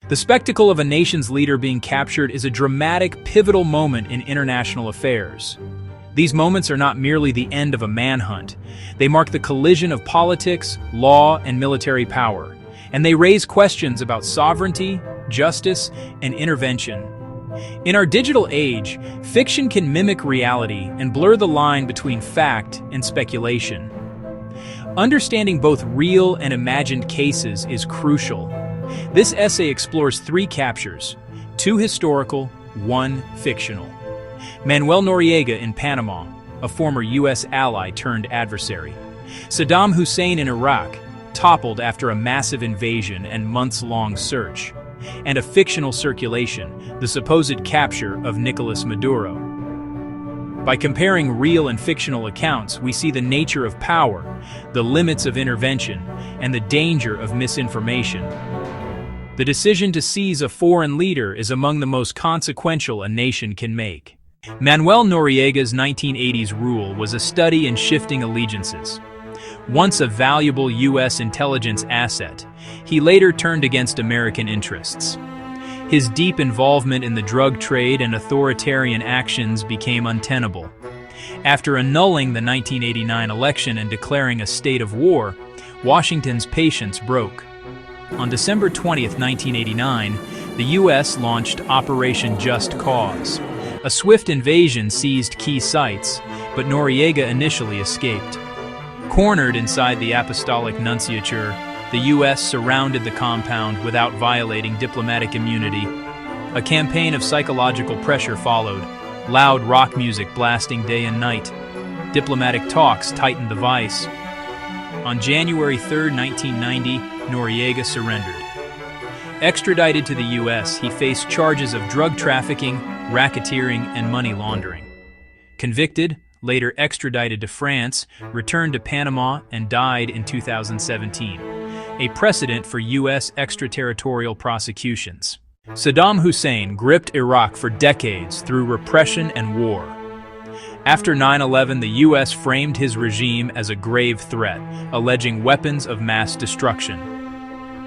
The spectacle of a nation's leader being captured is a dramatic, pivotal moment in international affairs. These moments are not merely the end of a manhunt. They mark the collision of politics, law, and military power, and they raise questions about sovereignty, justice, and intervention. In our digital age, fiction can mimic reality and blur the line between fact and speculation. Understanding both real and imagined cases is crucial. This essay explores 3 captures, 2 historical, 1 fictional. Manuel Noriega in Panama, a former U.S. ally turned adversary. Saddam Hussein in Iraq, toppled after a massive invasion and months-long search. And a fictional circulation, the supposed capture of Nicolas Maduro. By comparing real and fictional accounts, we see the nature of power, the limits of intervention, and the danger of misinformation. The decision to seize a foreign leader is among the most consequential a nation can make. Manuel Noriega's 1980s rule was a study in shifting allegiances. Once a valuable U.S. intelligence asset, he later turned against American interests. His deep involvement in the drug trade and authoritarian actions became untenable. After annulling the 1989 election and declaring a state of war, Washington's patience broke. On December 20, 1989, the U.S. launched Operation Just Cause. A swift invasion seized key sites, but Noriega initially escaped. Cornered inside the Apostolic Nunciature, the U.S. surrounded the compound without violating diplomatic immunity. A campaign of psychological pressure followed, loud rock music blasting day and night. Diplomatic talks tightened the vice. On January 3, 1990, Noriega surrendered. Extradited to the U.S., he faced charges of drug trafficking, racketeering, and money laundering. Convicted, later extradited to France, returned to Panama, and died in 2017, a precedent for U.S. extraterritorial prosecutions. Saddam Hussein gripped Iraq for decades through repression and war. After 9/11, the U.S. framed his regime as a grave threat, alleging weapons of mass destruction.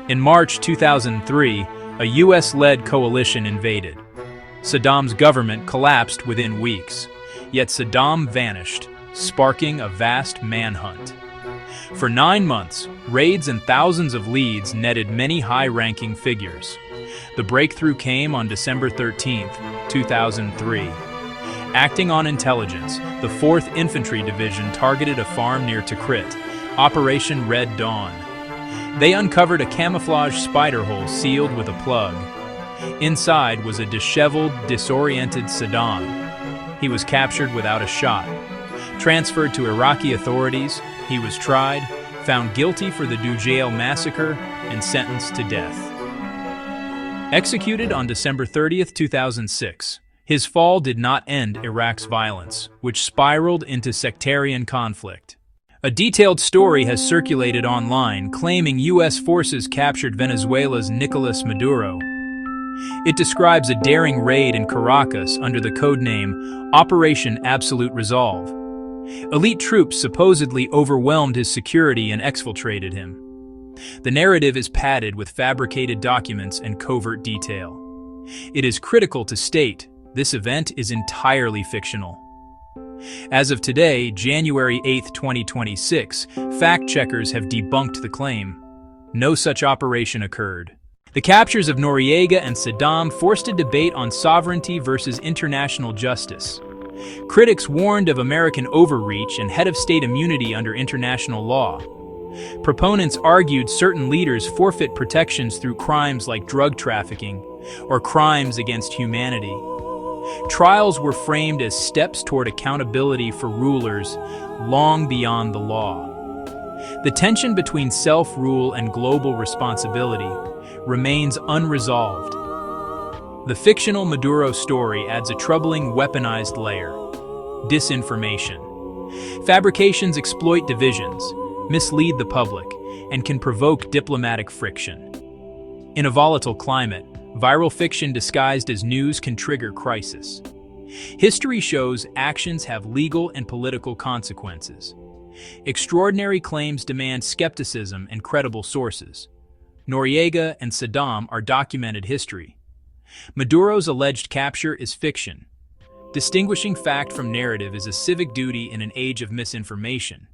In March 2003, a U.S.-led coalition invaded. Saddam's government collapsed within weeks. Yet Saddam vanished, sparking a vast manhunt. For 9 months, raids and thousands of leads netted many high-ranking figures. The breakthrough came on December 13, 2003. Acting on intelligence, the 4th Infantry Division targeted a farm near Tikrit, Operation Red Dawn. They uncovered a camouflage spider hole sealed with a plug. Inside was a disheveled, disoriented Saddam. He was captured without a shot. Transferred to Iraqi authorities, he was tried, found guilty for the Dujail massacre, and sentenced to death. Executed on December 30, 2006, his fall did not end Iraq's violence, which spiraled into sectarian conflict. A detailed story has circulated online claiming U.S. forces captured Venezuela's Nicolas Maduro. It describes a daring raid in Caracas under the codename Operation Absolute Resolve. Elite troops supposedly overwhelmed his security and exfiltrated him. The narrative is padded with fabricated documents and covert detail. It is critical to state this event is entirely fictional. As of today, January 8, 2026, fact-checkers have debunked the claim. No such operation occurred. The captures of Noriega and Saddam forced a debate on sovereignty versus international justice. Critics warned of American overreach and head-of-state immunity under international law. Proponents argued certain leaders forfeit protections through crimes like drug trafficking or crimes against humanity. Trials were framed as steps toward accountability for rulers long beyond the law. The tension between self-rule and global responsibility remains unresolved. The fictional Maduro story adds a troubling weaponized layer: disinformation. Fabrications exploit divisions, mislead the public, and can provoke diplomatic friction. In a volatile climate, viral fiction disguised as news can trigger crisis. History shows actions have legal and political consequences. Extraordinary claims demand skepticism and credible sources. Noriega and Saddam are documented history. Maduro's alleged capture is fiction. Distinguishing fact from narrative is a civic duty in an age of misinformation.